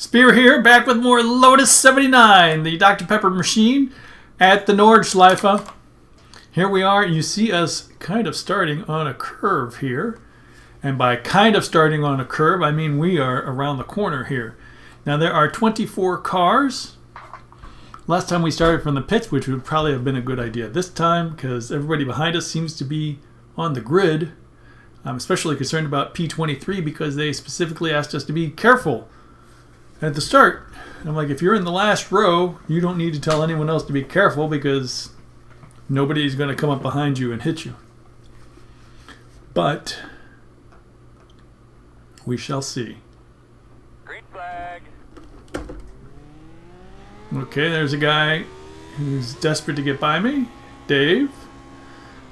Spear here, back with more Lotus 79, the Dr. Pepper machine at the Nordschleife. Here we are. You see us kind of starting on a curve here. And by kind of starting on a curve, I mean we are around the corner here. Now there are 24 cars. Last time we started from the pits, which would probably have been a good idea this time because everybody behind us seems to be on the grid. I'm especially concerned about P23 because they specifically asked us to be careful at the start. I'm like, if you're in the last row, you don't need to tell anyone else to be careful because nobody's going to come up behind you and hit you. But we shall see. Green flag. Okay, there's a guy who's desperate to get by me. Dave.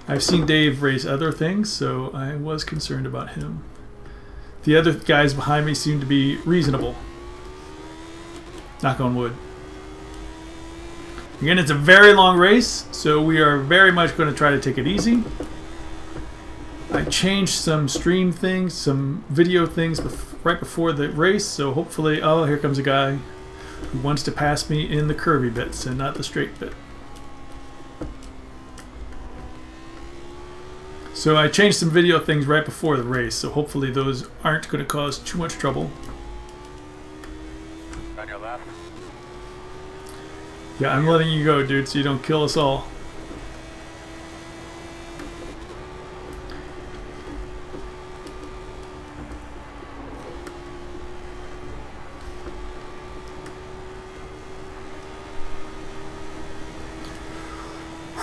I've seen Dave race other things, so I was concerned about him. The other guys behind me seem to be reasonable. Knock on wood. Again, it's a very long race, so we are very much going to try to take it easy. I changed some stream things, some video things right before the race, so hopefully... Oh, here comes a guy who wants to pass me in the curvy bits and not the straight bit. So I changed some video things right before the race, so hopefully those aren't going to cause too much trouble. On your left. Yeah, I'm letting you go, dude, so you don't kill us all.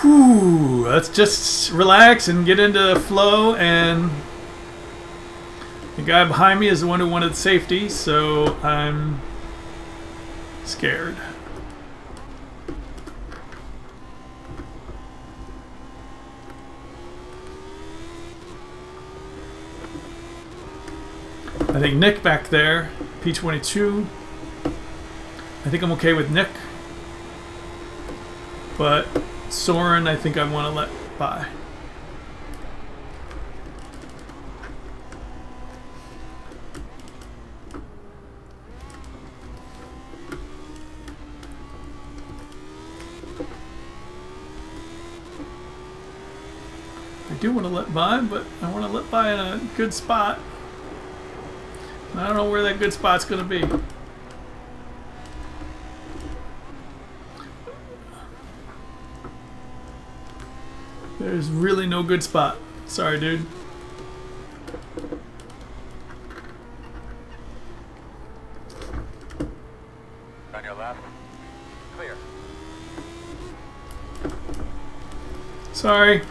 Whew, let's just relax and get into flow. And the guy behind me is the one who wanted safety, so I'm scared. I think Nick back there, P22. I think I'm okay with Nick. But Soren, I think I want to let by. I do want to let by, but I want to let by in a good spot. I don't know where that good spot's going to be. There's really no good spot. Sorry, dude. On your left. Clear. Sorry.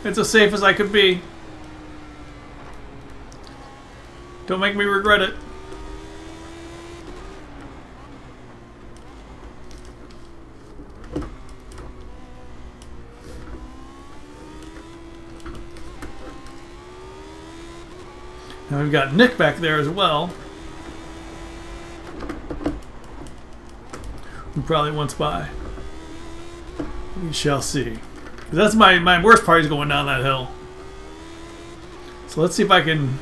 It's as safe as I could be. Don't make me regret it. Now we've got Nick back there as well, who probably wants by. We shall see. That's my worst part is going down that hill. So let's see if I can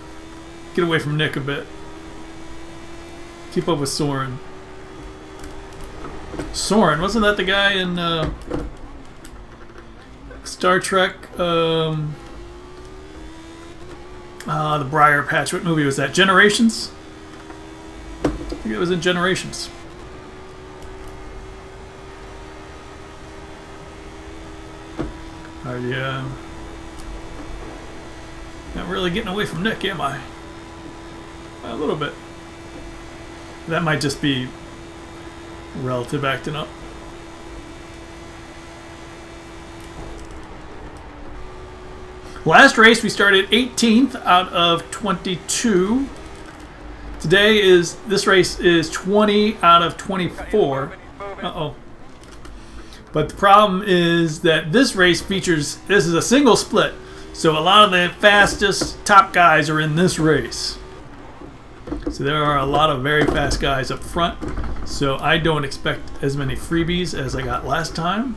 get away from Nick a bit. Keep up with Soren. Soren, wasn't that the guy in Star Trek? The Briar Patch. What movie was that? Generations? I think it was in Generations. Yeah. Not really getting away from Nick, am I? A little bit. That might just be relative acting up. Last race we started 18th out of 22. This race is 20 out of 24. Uh-oh. But the problem is that this race features, this is a single split. So a lot of the fastest top guys are in this race. So there are a lot of very fast guys up front. So I don't expect as many freebies as I got last time.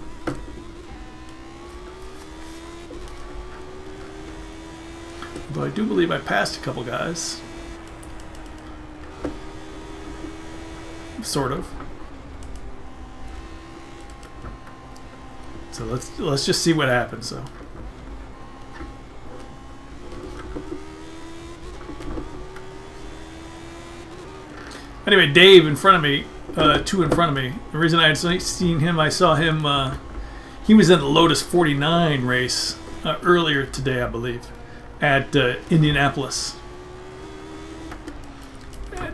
Though I do believe I passed a couple guys. sort of. So let's just see what happens. So. Anyway, Dave in front of me, 2 in front of me. The reason I had seen him, I saw him. He was in the Lotus 49 race earlier today, I believe, at Indianapolis.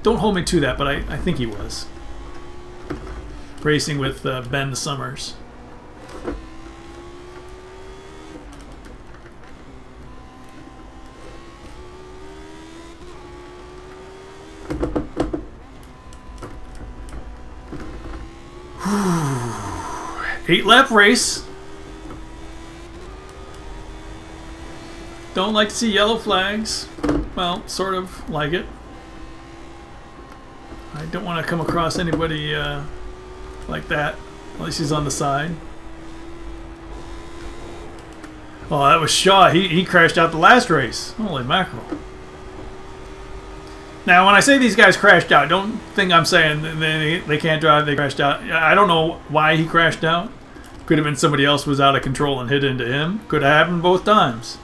Don't hold me to that, but I think he was racing with Ben Summers. Eight-lap race. Don't like to see yellow flags. Well, sort of like it. I don't want to come across anybody like that. At least he's on the side. Oh, that was Shaw. He crashed out the last race. Holy mackerel. Now, when I say these guys crashed out, don't think I'm saying they can't drive, they crashed out. I don't know why he crashed out. Could have been somebody else was out of control and hit into him. Could have happened both times.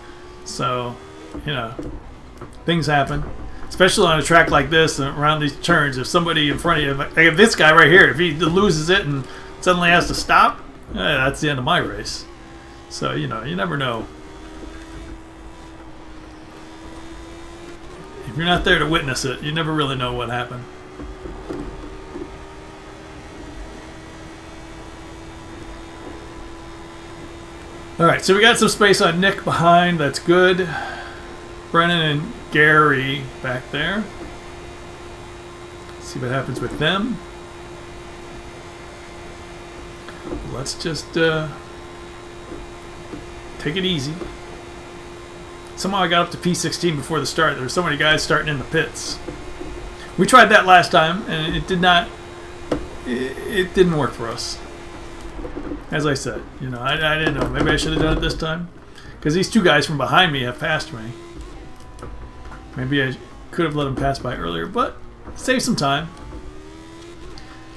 So, you know, things happen. Especially on a track like this, around these turns. If somebody in front of you, like if this guy right here, if he loses it and suddenly has to stop, that's the end of my race. So, you know, you never know. If you're not there to witness it, you never really know what happened. Alright, so we got some space on Nick behind. That's good. Brennan and Gary back there. See what happens with them. Let's just take it easy. Somehow I got up to P16 before the start. There were so many guys starting in the pits. We tried that last time, and it did not. It didn't work for us. As I said, you know, I didn't know. Maybe I should have done it this time, because these two guys from behind me have passed me. Maybe I could have let them pass by earlier, but save some time.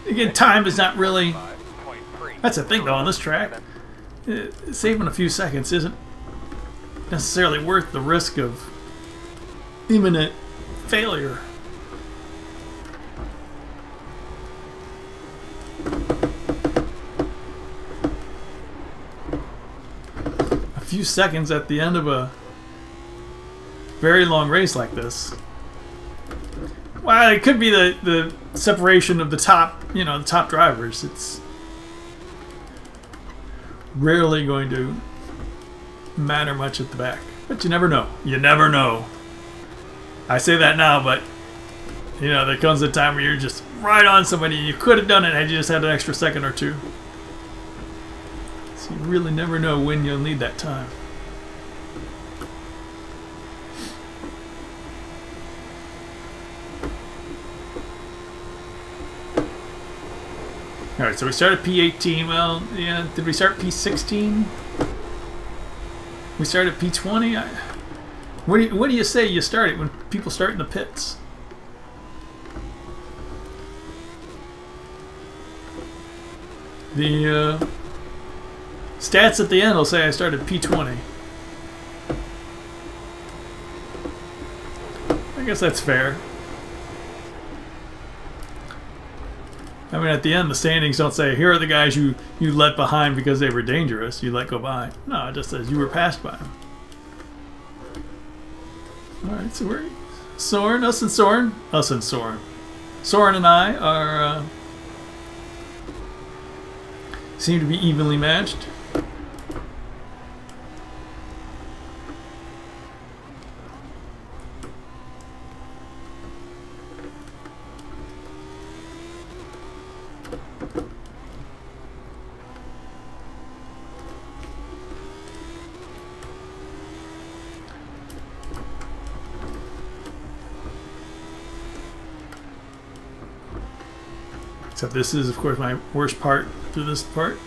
Again, time is not really. That's the thing, though, on this track. Saving a few seconds isn't necessarily worth the risk of imminent failure. A few seconds at the end of a very long race like this. Well, it could be the separation of the top, you know, the top drivers. It's rarely going to matter much at the back, but you never know. You never know. I say that now, but you know, there comes a time where you're just right on somebody. You could have done it had you just had an extra second or two. So you really never know when you'll need that time. All right, so we started P18. Well, yeah, did we start P16? We started P20. What do you say you start it when people start in the pits? The stats at the end will say I started P20. I guess that's fair. I mean, at the end, the standings don't say, here are the guys you let behind because they were dangerous. You let go by. No, it just says you were passed by them. Alright, so we're Soren, us and Soren. Soren and I are seem to be evenly matched. Except this is, of course, my worst part through this part.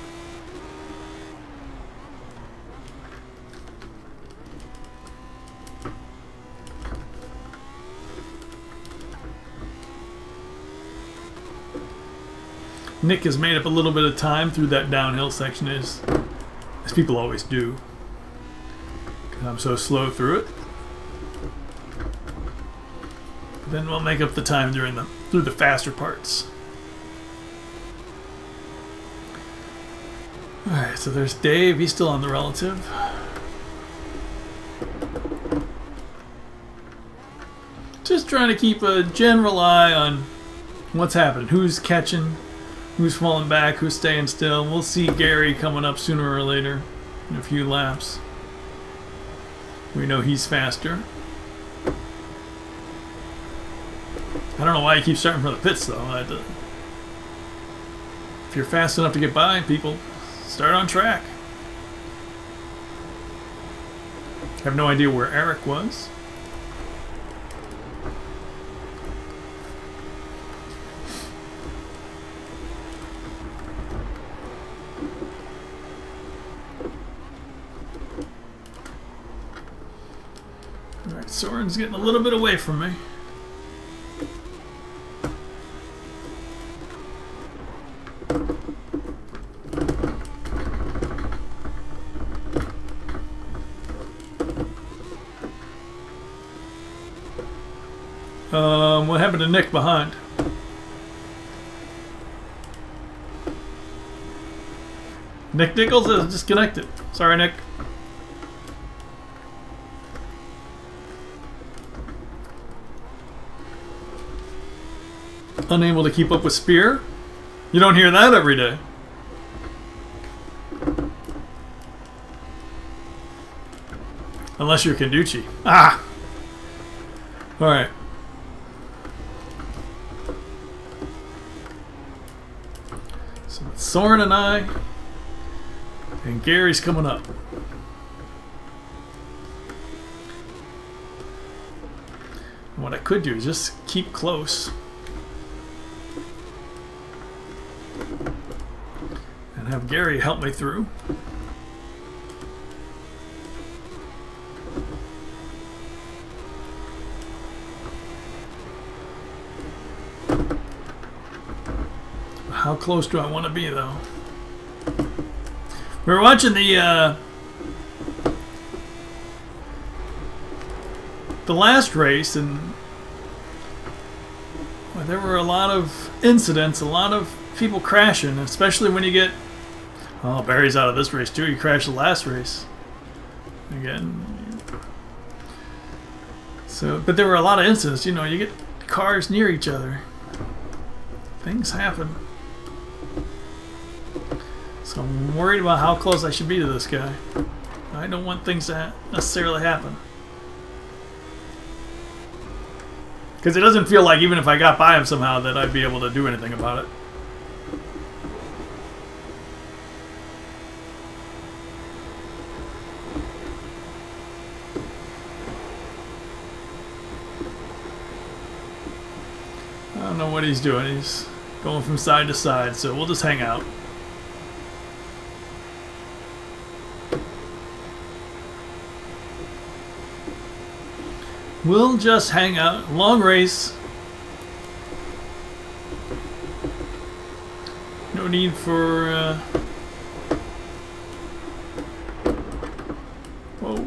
Nick has made up a little bit of time through that downhill section, as people always do. 'Cause I'm so slow through it. But then we'll make up the time through the faster parts. Alright, so there's Dave. He's still on the relative. Just trying to keep a general eye on what's happening. Who's catching, who's falling back, who's staying still. We'll see Gary coming up sooner or later in a few laps. We know he's faster. I don't know why he keeps starting from the pits, though. If you're fast enough to get by, people start on track. I have no idea where Eric was. Alright, Soren's getting a little bit away from me. What happened to Nick behind? Nick Nichols is disconnected. Sorry, Nick. Unable to keep up with Spear? You don't hear that every day. Unless you're Kenducci. Ah! Alright. So it's Soren and I. And Gary's coming up. And what I could do is just keep close. And have Gary help me through. How close do I want to be, though? We were watching the last race, and well, there were a lot of incidents, a lot of people crashing, especially when you get... Oh, Barry's out of this race, too. He crashed the last race. Again. So, but there were a lot of incidents. You know, you get cars near each other. Things happen. So I'm worried about how close I should be to this guy. I don't want things to necessarily happen. Because it doesn't feel like even if I got by him somehow that I'd be able to do anything about it. I don't know what he's doing. He's going from side to side, so we'll just hang out. We'll just hang out. Long race. No need for... Whoa.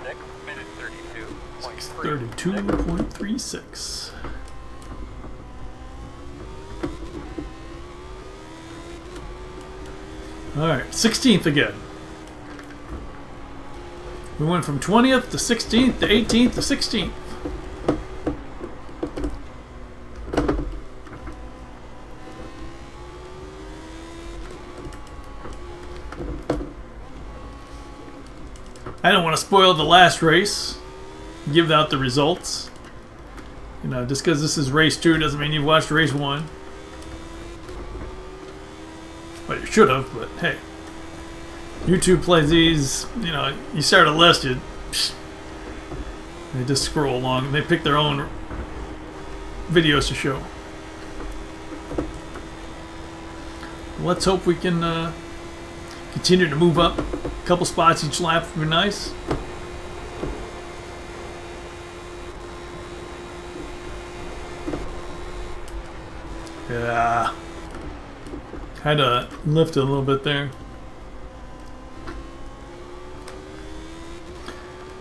Next minute 32.36. Alright, 16th again. We went from 20th to 16th to 18th to 16th. I don't want to spoil the last race, give out the results. You know, just because this is race 2 doesn't mean you've watched race 1. Well, you should have, but hey. YouTube plays these, you know, you start a list, they just scroll along. They pick their own videos to show. Let's hope we can Continue to move up a couple spots each lap would be nice. Yeah. Had to lift it a little bit there.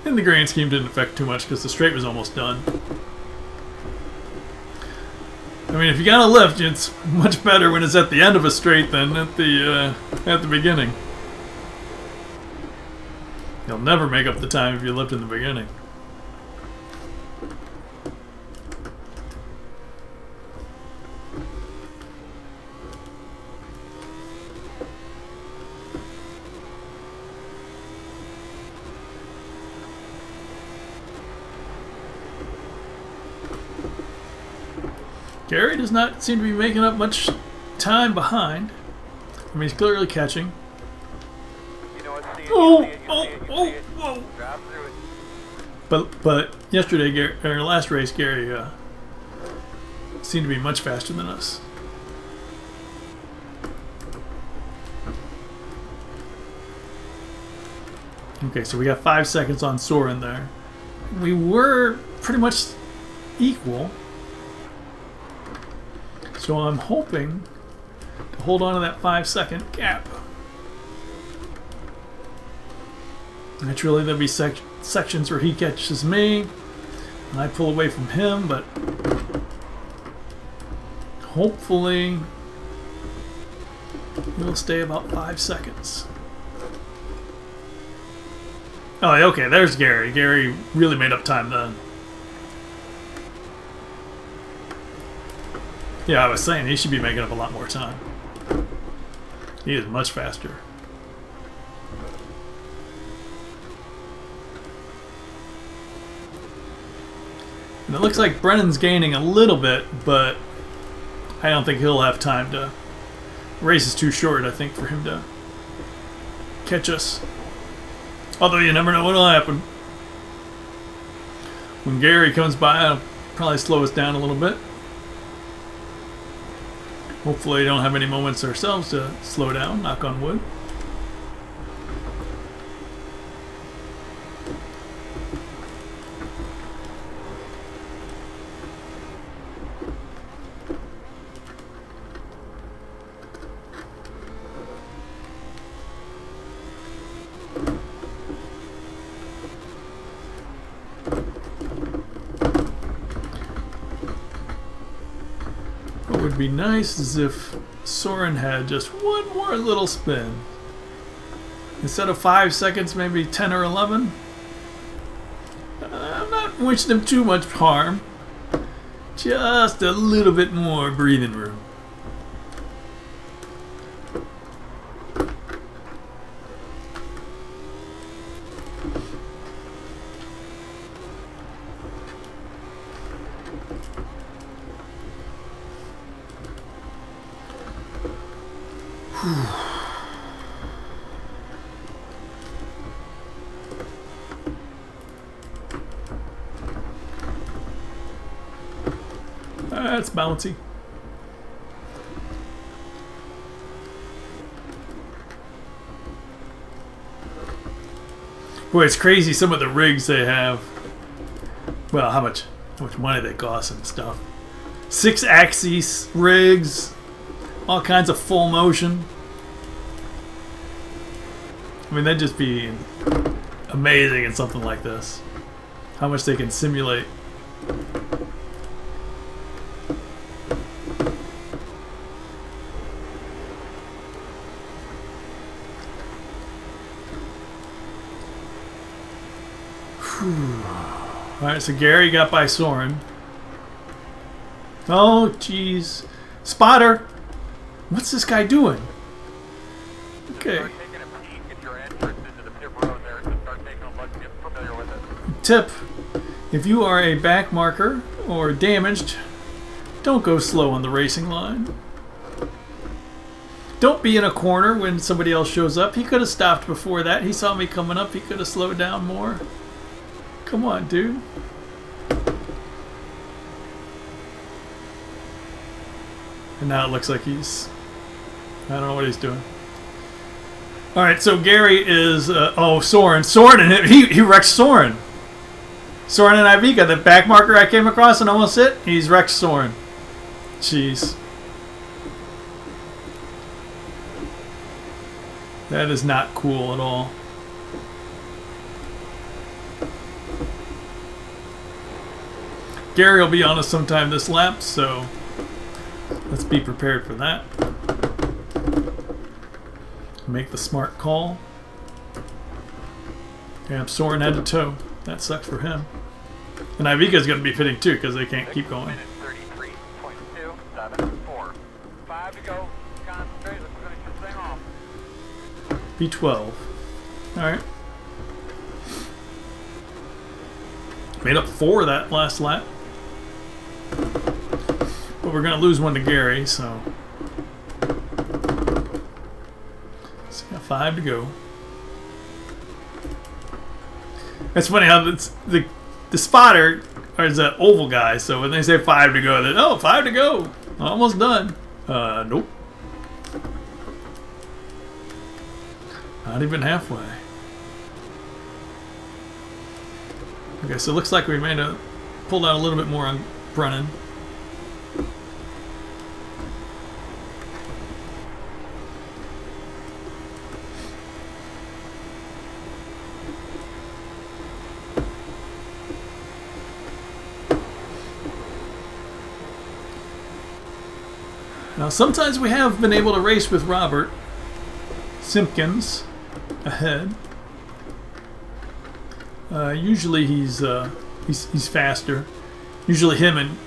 In the grand scheme, didn't affect too much because the straight was almost done. I mean, if you got to lift, it's much better when it's at the end of a straight than at the beginning. You'll never make up the time if you lift in the beginning. Gary does not seem to be making up much time behind. I mean, he's clearly catching. You know what? See it, Oh, you see it, you see it, you see it. whoa. Drop through it. But yesterday, Gary, or last race, Gary seemed to be much faster than us. Okay, so we got 5 seconds on Soren there. We were pretty much equal. So I'm hoping to hold on to that 5-second gap. Naturally, there'll be sections where he catches me and I pull away from him, but hopefully we'll stay about 5 seconds. Oh, okay, there's Gary. Gary really made up time then. Yeah, I was saying he should be making up a lot more time. He is much faster. And it looks like Brennan's gaining a little bit, but I don't think he'll have time to... The race is too short, I think, for him to catch us. Although you never know what'll happen. When Gary comes by, it'll probably slow us down a little bit. Hopefully we don't have any moments ourselves to slow down, knock on wood. What would be nice is if Soren had just one more little spin. Instead of 5 seconds, maybe 10 or 11. I'm not wishing him too much harm. Just a little bit more breathing room. That's bouncy. Boy, it's crazy some of the rigs they have. Well, how much money they cost and stuff. 6-axis rigs, all kinds of full motion. I mean, that'd just be amazing in something like this. How much they can simulate. Alright, so Gary got by Soren. Oh, jeez. Spotter! What's this guy doing? Okay. Start taking a peek at your entrance into the pit road there. Just start taking a look, get familiar with it. Tip. If you are a back marker or damaged, don't go slow on the racing line. Don't be in a corner when somebody else shows up. He could have stopped before that. He saw me coming up. He could have slowed down more. Come on, dude. And now it looks like he's... I don't know what he's doing. All right, so Gary is Soren. Soren, he wrecked Soren. Soren and Ivica, the back marker I came across and almost hit. He's wrecked Soren. Jeez. That is not cool at all. Gary will be on us sometime this lap, so let's be prepared for that. Make the smart call. Yeah, Soren had to tow. That sucks for him. And Ivica's going to be pitting too because they can't keep going. 33.274. 5 to go. Concentrate. Let's finish this thing off. B12. Alright. Made up 4 that last lap. But we're going to lose one to Gary, so. So got 5 to go. It's funny how the spotter is that oval guy, so when they say 5 to go, they're, oh, 5 to go. Almost done. Nope. Not even halfway. Okay, so it looks like we made pulled out a little bit more on Brennan. Now, sometimes we have been able to race with Robert Simpkins ahead. Usually he's faster. Usually him and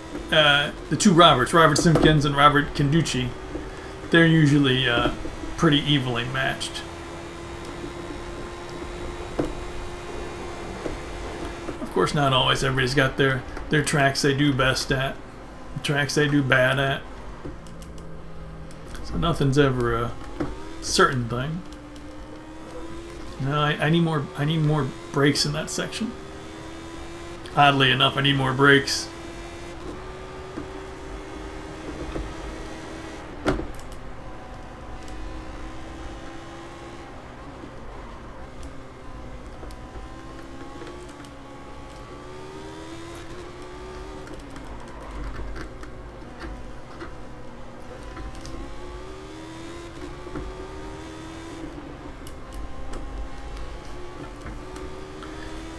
the two Roberts, Robert Simpkins and Robert Canducci, they're usually pretty evenly matched. Of course, not always. Everybody's got their tracks they do best at, the tracks they do bad at. So nothing's ever a certain thing. No, I need more brakes in that section. Oddly enough, I need more brakes.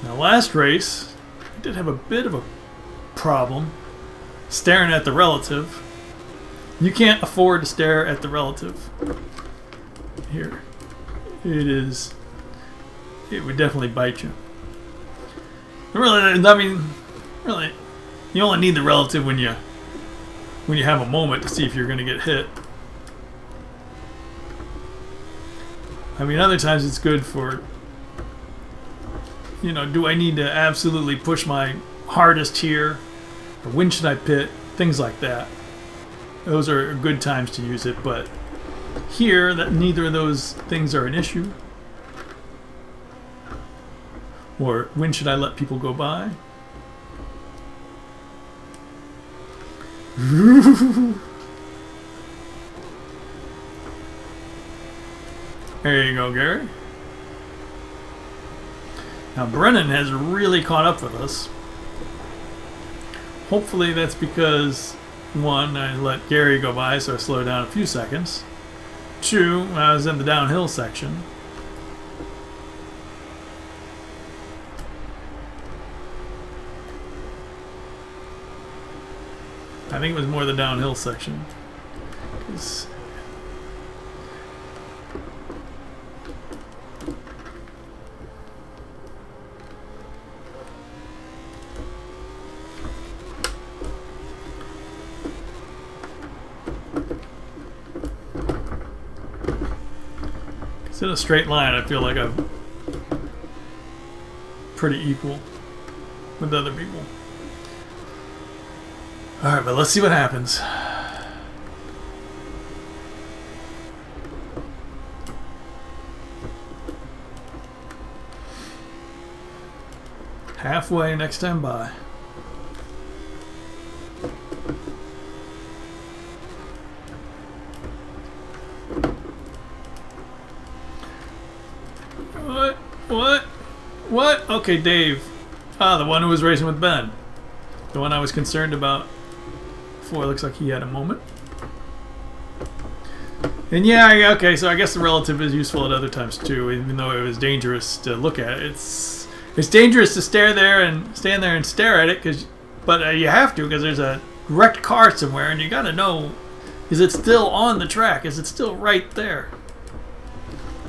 Now, last race, I did have a bit of a problem staring at the relative. You can't afford to stare at the relative. Here. It would definitely bite you. Really, I mean, really, you only need the relative when you have a moment to see if you're going to get hit. I mean, other times it's good for, you know, do I need to absolutely push my hardest here? Or when should I pit? Things like that. Those are good times to use it, but here, that neither of those things are an issue. Or when should I let people go by? There you go, Gary. Now, Brennan has really caught up with us. Hopefully that's because, 1, I let Gary go by, so I slowed down a few seconds. 2, I was in the downhill section. I think it was more the downhill section. It's in a straight line. I feel like I'm pretty equal with other people. Alright, but let's see what happens. Halfway next time by. What? What? What? Okay, Dave. Ah, the one who was racing with Ben. The one I was concerned about before. Looks like he had a moment. And yeah, okay, so I guess the relative is useful at other times too, even though it was dangerous to look at. It's dangerous to stand there and stare at it, but you have to, because there's a wrecked car somewhere, and you got to know, is it still on the track? Is it still right there?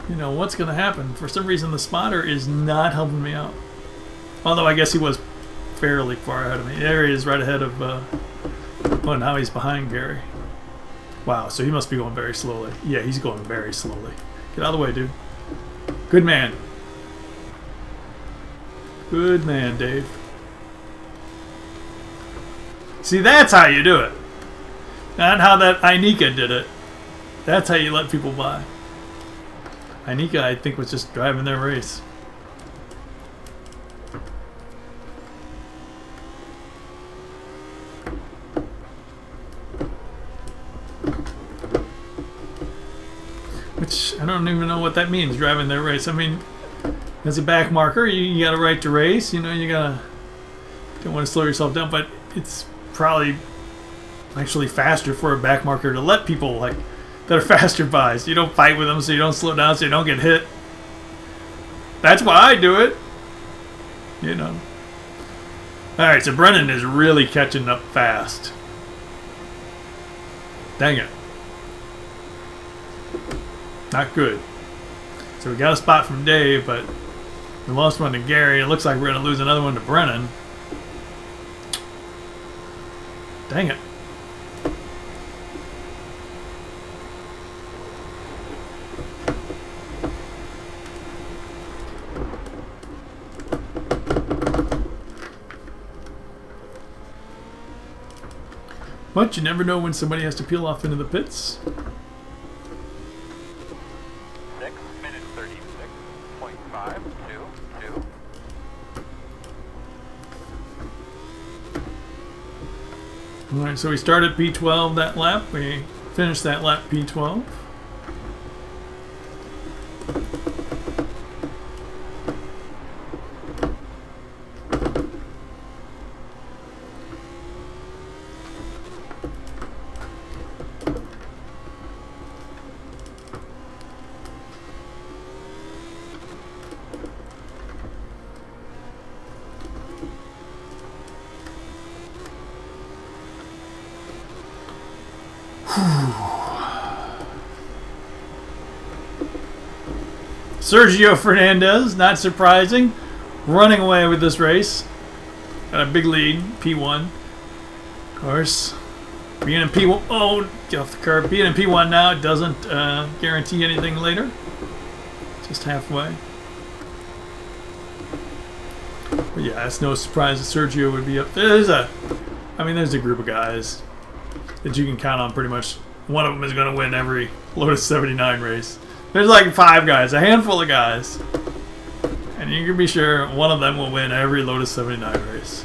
You know, what's going to happen? For some reason, the spotter is not helping me out. Although I guess he was fairly far ahead of me. There he is, right ahead of, oh, now he's behind Gary. Wow, so he must be going very slowly. Yeah, he's going very slowly. Get out of the way, dude. Good man. Good man, Dave. See, that's how you do it. Not how that Inika did it. That's how you let people by. Inika, I think, was just driving their race. Which, I don't even know what that means, driving their race. I mean, as a back marker, you got a right to race. You know, you don't want to slow yourself down, but it's probably actually faster for a back marker to let people like that are faster by. So you don't fight with them, so you don't slow down, so you don't get hit. That's why I do it. You know. Alright, so Brennan is really catching up fast. Dang it. Not good. So we got a spot from Dave, but we lost one to Gary. It looks like we're going to lose another one to Brennan. Dang it. But you never know when somebody has to peel off into the pits. 6 minutes 36.522. Alright, so we started P12 that lap. We finished that lap P12. Sergio Fernandez, not surprising, running away with this race. Got a big lead, P1. Of course, being in P1, oh, get off the curb. Being in P1 now doesn't guarantee anything later. Just halfway. But yeah, it's no surprise that Sergio would be up there. There's a group of guys that you can count on pretty much. One of them is going to win every Lotus 79 race. There's like 5 guys, a handful of guys. And you can be sure one of them will win every Lotus 79 race.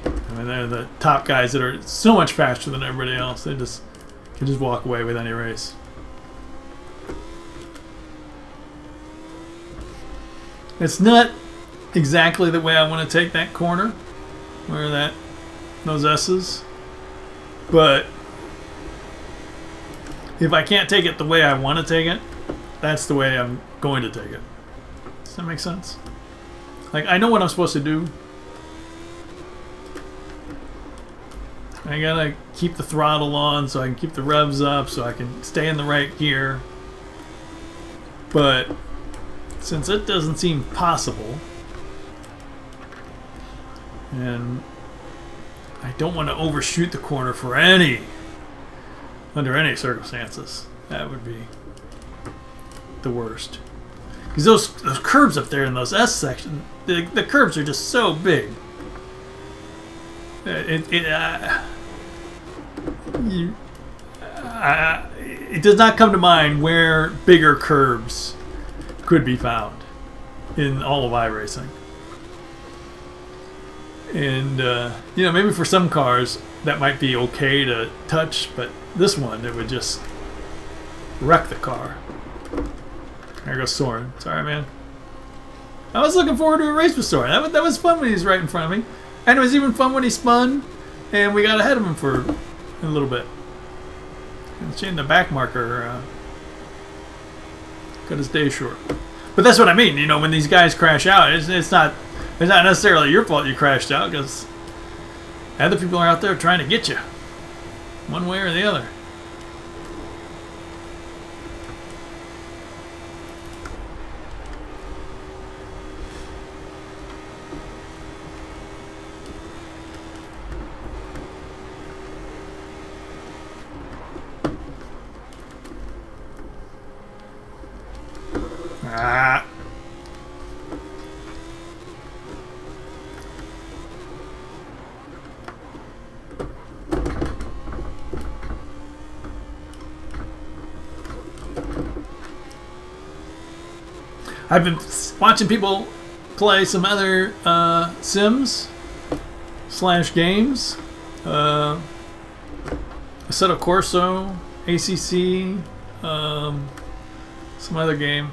I mean, they're the top guys that are so much faster than everybody else. They just can just walk away with any race. It's not exactly the way I want to take that corner, where those S's, but if I can't take it the way I want to take it, that's the way I'm going to take it. Does that make sense? Like, I know what I'm supposed to do. I gotta keep the throttle on so I can keep the revs up, so I can stay in the right gear. But since it doesn't seem possible, and I don't want to overshoot the corner for under any circumstances. That would be the worst. Because those curves up there in those S sections, the curves are just so big. It does not come to mind where bigger curves could be found in all of iRacing. And, you know, maybe for some cars that might be okay to touch, but this one, it would just wreck the car. There goes Soren. Sorry, man. I was looking forward to a race with Soren. That was fun when he was right in front of me. And it was even fun when he spun, and we got ahead of him for a little bit. And seeing the back marker cut his day short. But that's what I mean, you know, when these guys crash out, it's not necessarily your fault you crashed out, because other people are out there trying to get you, one way or the other. Ah. I've been watching people play some other Sims / games. Assetto Corso, ACC, some other game.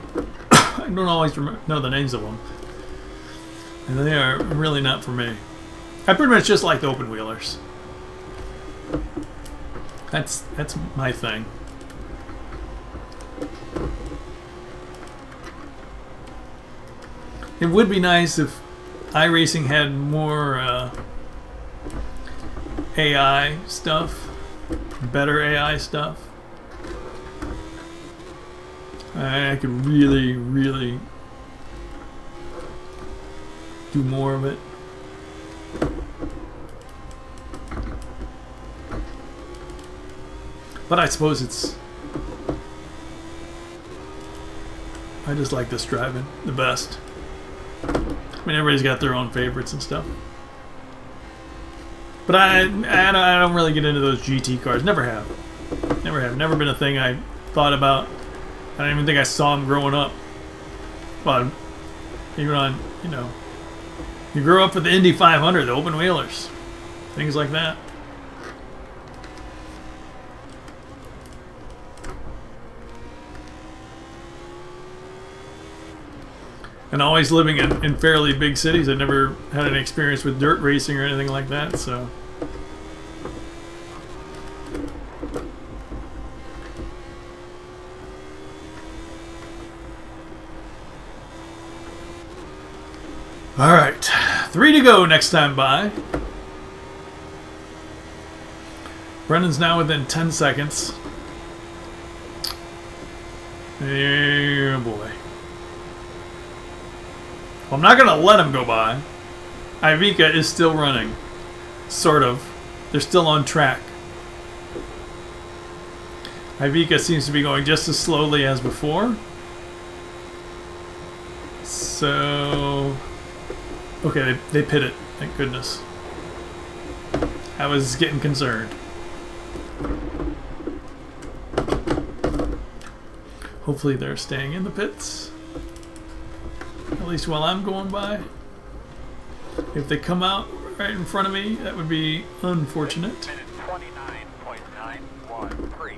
I don't always know the names of them, and they are really not for me. I pretty much just like the open wheelers. That's my thing. It would be nice if iRacing had more AI stuff, better AI stuff. I could really, really do more of it. But I suppose I just like this driving the best. I mean, everybody's got their own favorites and stuff. But I don't really get into those GT cars. Never have. Never have. Never been a thing I thought about. I don't even think I saw them growing up. Well, even on, you know, you grow up with the Indy 500, the open wheelers, things like that. And always living in fairly big cities, I never had any experience with dirt racing or anything like that, so. All right, 3 to go next time by. Brennan's now within 10 seconds. Oh boy. I'm not going to let him go by. Ivica is still running. Sort of. They're still on track. Ivica seems to be going just as slowly as before. So... Okay, they pit it. Thank goodness. I was getting concerned. Hopefully they're staying in the pits. At least while I'm going by. If they come out right in front of me, that would be unfortunate. Minute 29.913.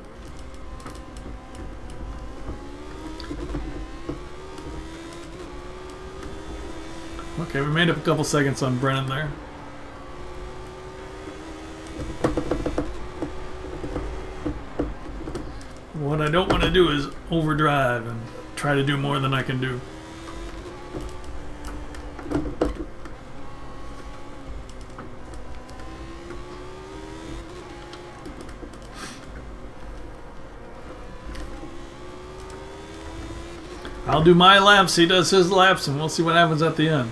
Okay, we made up a couple seconds on Brennan there. What I don't want to do is overdrive and try to do more than I can do. I'll do my laps, he does his laps, and we'll see what happens at the end.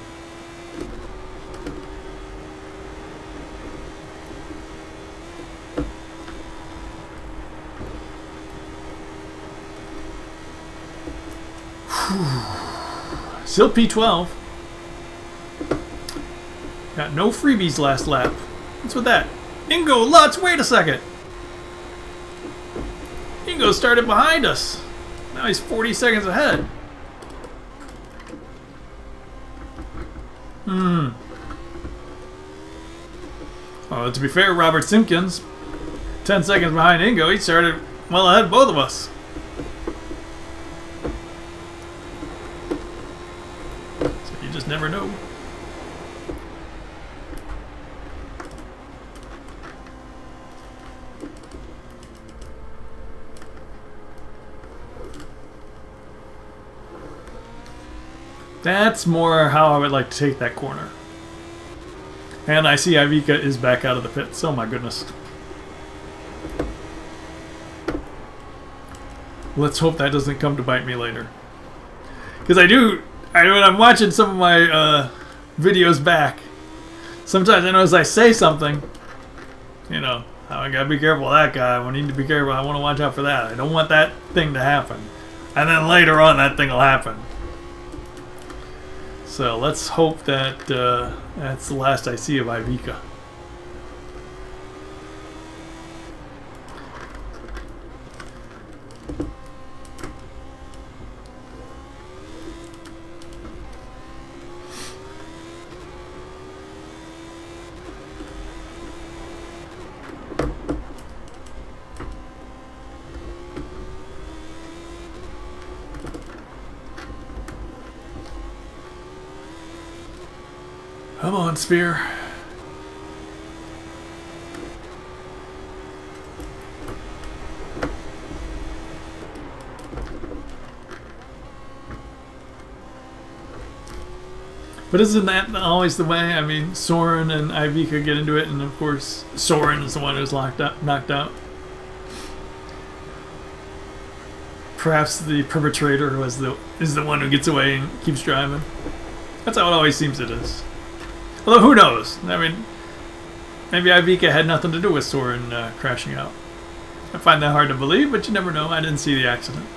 Still P12. Got no freebies last lap. What's with that? Ingo Lutz, wait a second. Ingo started behind us. Now he's 40 seconds ahead. Well, to be fair, Robert Simpkins, 10 seconds behind Ingo, he started well ahead of both of us. So you just never know. That's more how I would like to take that corner. And I see Ivica is back out of the pits. Oh my goodness. Let's hope that doesn't come to bite me later. Because when I'm watching some of my videos back, sometimes I notice I say something, you know, I gotta be careful of that guy. I need to be careful. I want to watch out for that. I don't want that thing to happen. And then later on, that thing will happen. So let's hope that that's the last I see of Ivica. Come on, Spear. But isn't that always the way? I mean, Soren and Ivica get into it, and of course, Soren is the one who's knocked out. Perhaps the perpetrator is the one who gets away and keeps driving. That's how it always seems it is. Although, who knows? I mean, maybe Ivica had nothing to do with Soren crashing out. I find that hard to believe, but you never know. I didn't see the accident.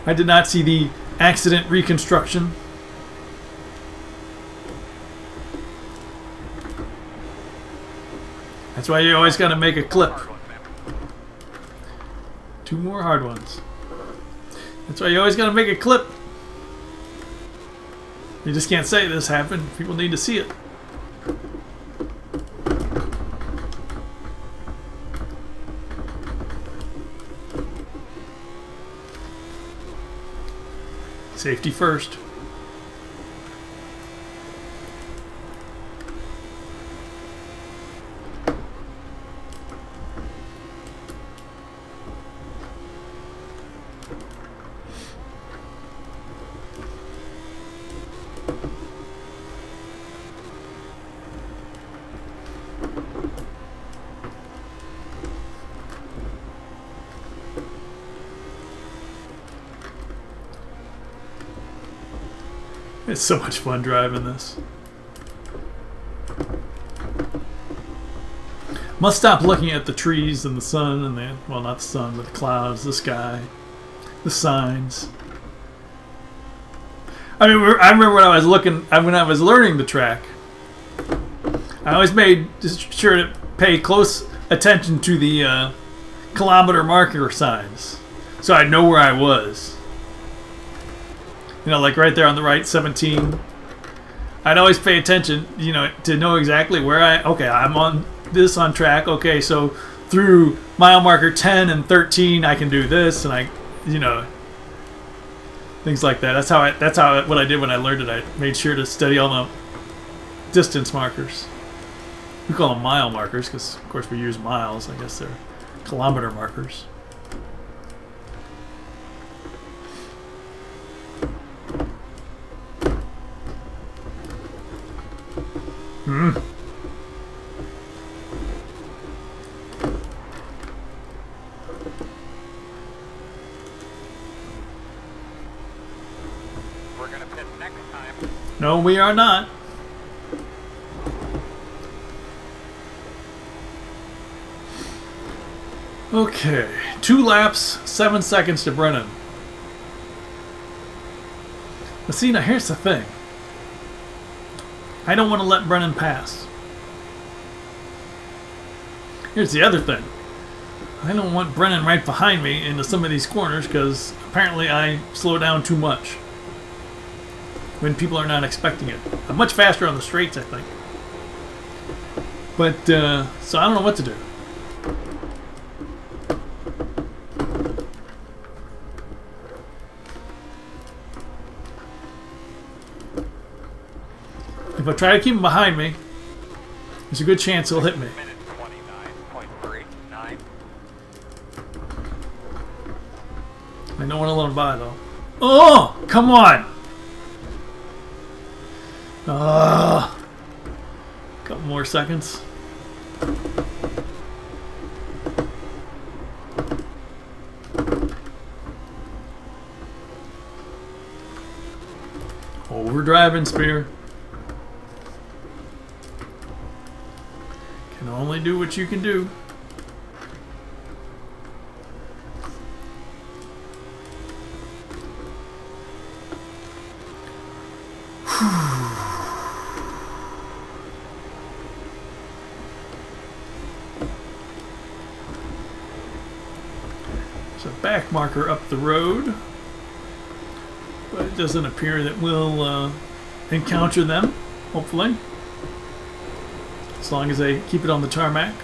I did not see the accident reconstruction. That's why you always got to make a clip. 2 more hard ones. That's why you always got to make a clip. You just can't say this happened. People need to see it. Safety first. It's so much fun driving this. Must stop looking at the trees and the sun and the, well, not the sun, but the clouds, the sky, the signs. I mean, I remember when I was learning the track, I always made sure to pay close attention to the kilometer marker signs, so I'd know where I was. You know, like right there on the right, 17. I'd always pay attention, you know, to know exactly where I'm on this on track. Okay, so through mile marker 10 and 13, I can do this, and you know, things like that. That's what I did when I learned it. I made sure to study all the distance markers. We call them mile markers because, of course, we use miles. I guess they're kilometer markers. We're gonna pit next time. No, we are not. Okay, 2 laps, 7 seconds to Brennan. But see, now here's the thing. I don't want to let Brennan pass. Here's the other thing. I don't want Brennan right behind me into some of these corners because apparently I slow down too much when people are not expecting it. I'm much faster on the straights, I think. But, so I don't know what to do. If I try to keep him behind me, there's a good chance he'll hit me. Minute 29.39. I don't want to let him by, though. Oh, come on! Couple more seconds. Overdriving, Spear. Can only do what you can do. There's a back marker up the road, but it doesn't appear that we'll encounter them, hopefully. As long as they keep it on the tarmac.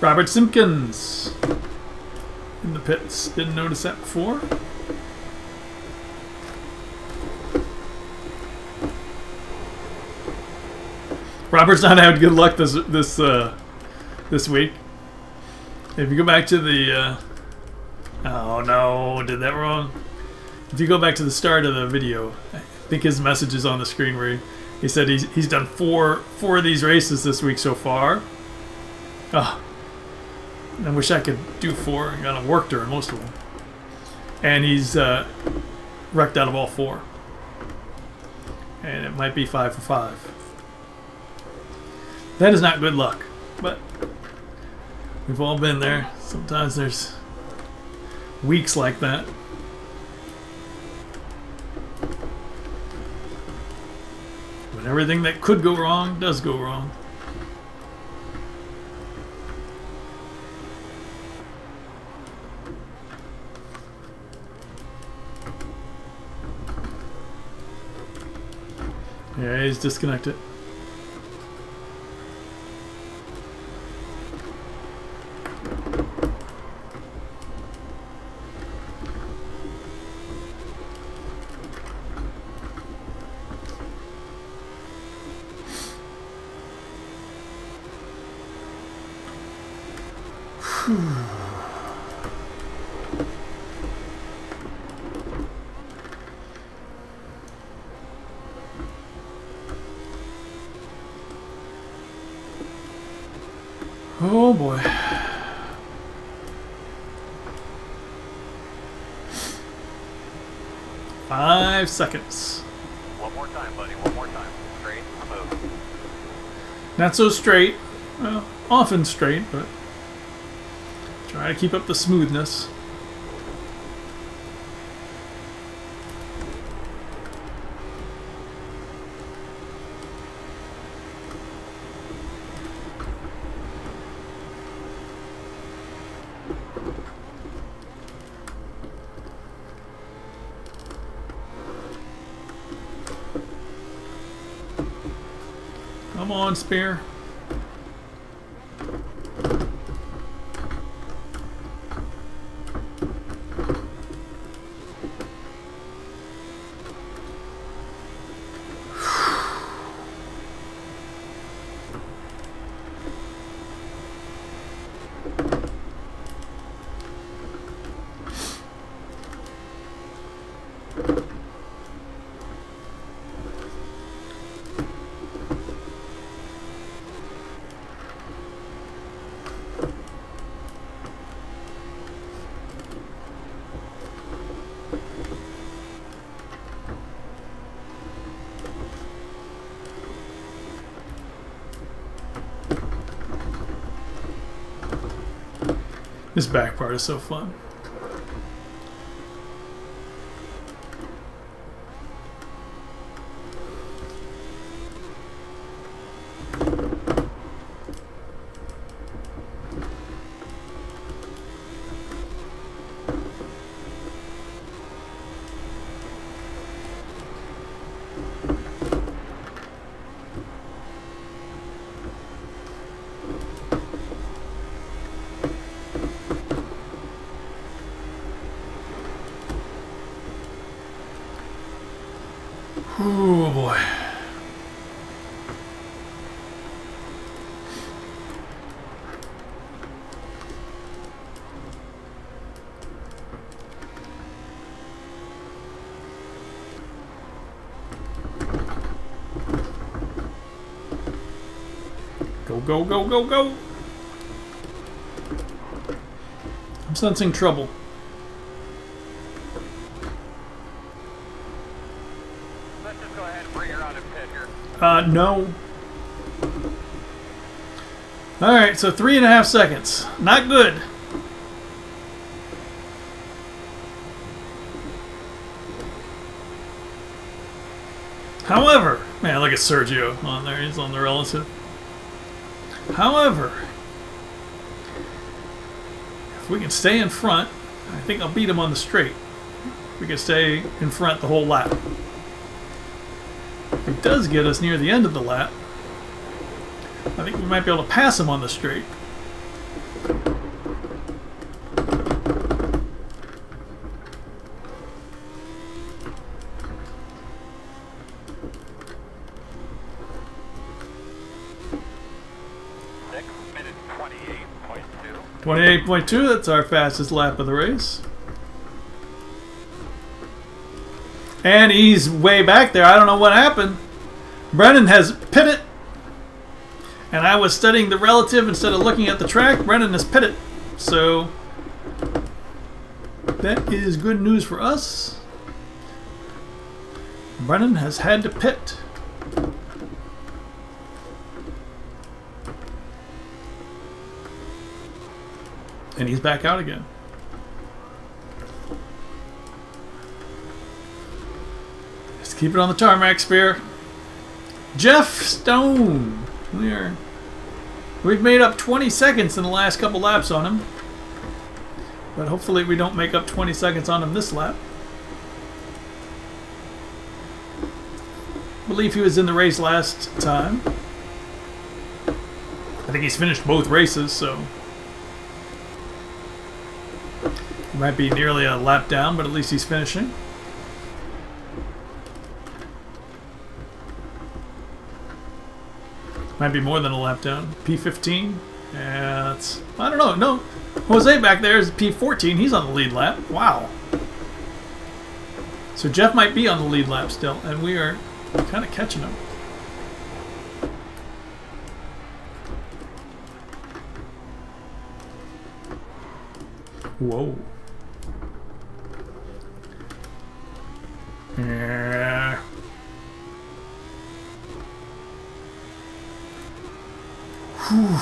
Robert Simpkins in the pits. Didn't notice that before. Robert's not having good luck this week. If you go back to the oh no, did that wrong. If you go back to the start of the video, I think his message is on the screen where he said he's done four of these races this week so far. Oh, I wish I could do 4. I got to work during most of them. And he's wrecked out of all 4. And it might be 5 for 5. That is not good luck, but we've all been there. Sometimes there's weeks like that. When everything that could go wrong does go wrong. Yeah, he's disconnected. Oh boy. Five seconds. One more time, buddy. One more time. Straight, smooth. Not so straight. Well, often straight, but try to keep up the smoothness. Come on, Spear. This back part is so fun. Oh boy. Go, go, go, go, go! I'm sensing trouble. Let's just go ahead and bring her out and pit here. No. Alright, so 3.5 seconds. Not good. However, man, look at Sergio on there. He's on the relative. However, if we can stay in front, I think I'll beat him on the straight. We can stay in front the whole lap. If he does get us near the end of the lap, I think we might be able to pass him on the straight. Minute 28.2. 28.2, that's our fastest lap of the race. And he's way back there. I don't know what happened. Brennan has pitted. And I was studying the relative instead of looking at the track. Brennan has pitted. So that is good news for us. Brennan has had to pit. And he's back out again. Let's keep it on the tarmac, Spear. Jeff Stone. We've made up 20 seconds in the last couple laps on him. But hopefully we don't make up 20 seconds on him this lap. I believe he was in the race last time. I think he's finished both races, so he might be nearly a lap down, but at least he's finishing. Might be more than a lap down. P15. Yeah, it's, I don't know. No, Jose back there is P14. He's on the lead lap. Wow. So Jeff might be on the lead lap still, and we are kind of catching him. Whoa. Yeah. Whew.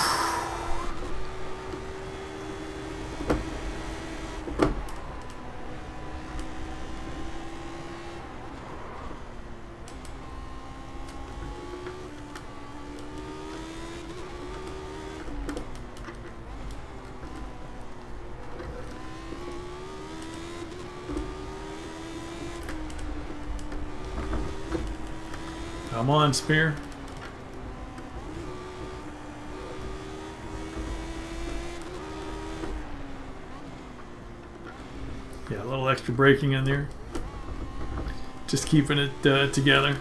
Come on, Spear. Yeah, a little extra braking in there. Just keeping it together.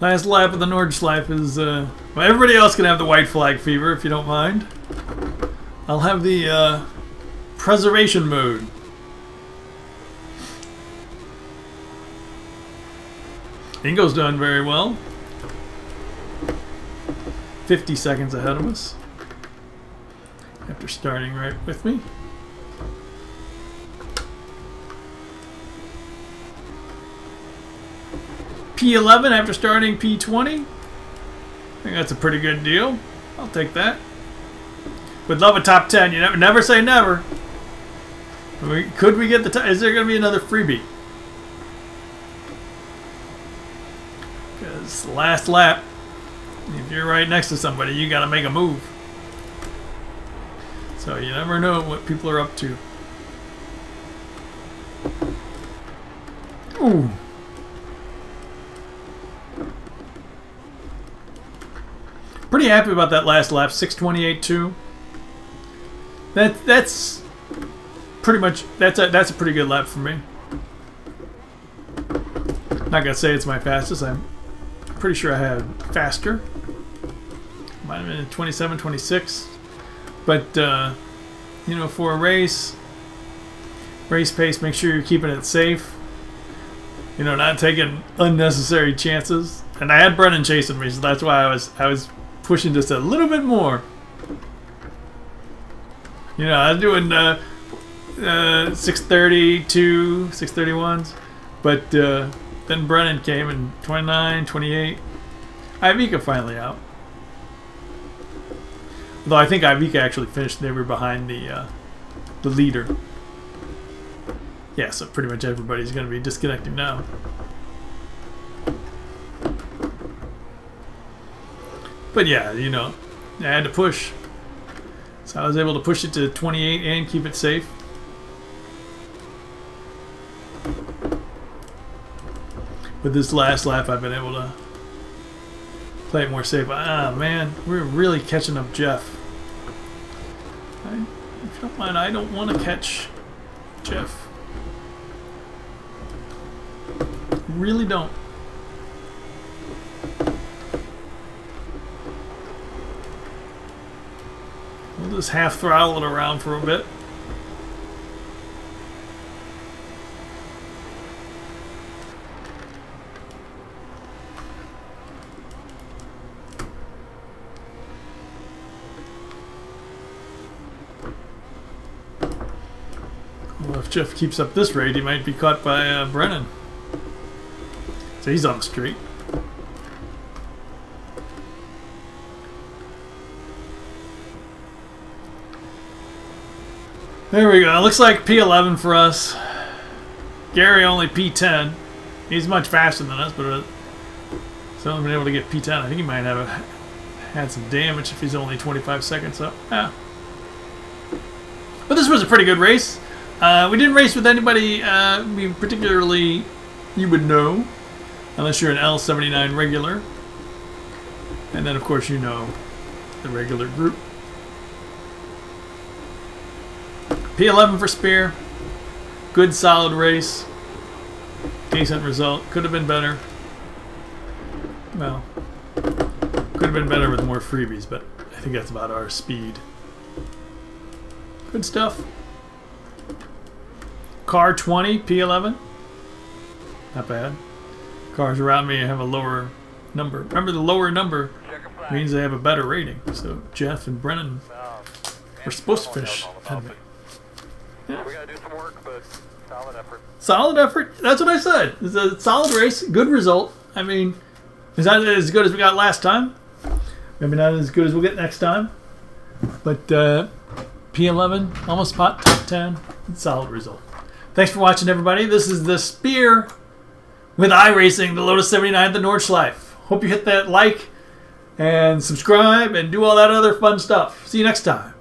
Last lap of the Nordschleife is, well, everybody else can have the white flag fever if you don't mind. I'll have the preservation mode. Ingo's done very well. 50 seconds ahead of us. After starting right with me. P11 after starting P20. I think that's a pretty good deal. I'll take that. Would love a top 10. You never say never. Could we get the top? Is there going to be another freebie? Because last lap, if you're right next to somebody, you got to make a move. So you never know what people are up to. Ooh. Pretty happy about that last lap. 6:28.2. That's pretty much that's a pretty good lap for me. Not gonna say it's my fastest. I'm pretty sure I had faster. Might have been 27, 26. But you know, for a race pace, make sure you're keeping it safe. You know, not taking unnecessary chances. And I had Brennan chasing me, so that's why I was pushing just a little bit more. You know, I was doing 632, 631s, but then Brennan came in 29, 28. Ivica finally out. Though I think Ivica actually finished. They were behind the leader. Yeah, so pretty much everybody's going to be disconnecting now. But yeah, you know, I had to push. So I was able to push it to 28 and keep it safe. With this last lap, I've been able to play it more safe. Ah, man, we're really catching up Jeff. If you don't mind, I don't want to catch Jeff. Really don't. We'll just half throttle it around for a bit. Well, if Jeff keeps up this rate, he might be caught by Brennan. So he's on the street. There we go. Looks like P11 for us. Gary only P10. He's much faster than us, but he's only been able to get P10. I think he might have had some damage if he's only 25 seconds up. Yeah. But this was a pretty good race. We didn't race with anybody particularly you would know, unless you're an L79 regular. And then, of course, you know the regular group. P11 for Spear. Good, solid race. Decent result. Could have been better. Well, could have been better with more freebies, but I think that's about our speed. Good stuff. Car 20, P11. Not bad. Cars around me have a lower number. Remember, the lower number means they have a better rating. So Jeff and Brennan were supposed to finish ahead of me. Yeah. We gotta do some work, but solid effort. Solid effort. That's what I said. It's a solid race. Good result. I mean, is that as good as we got last time? Maybe not as good as we'll get next time. But P11, almost spot top 10. Solid result. Thanks for watching, everybody. This is the Spear with iRacing, the Lotus 79, the Nordschleife. Hope you hit that like and subscribe and do all that other fun stuff. See you next time.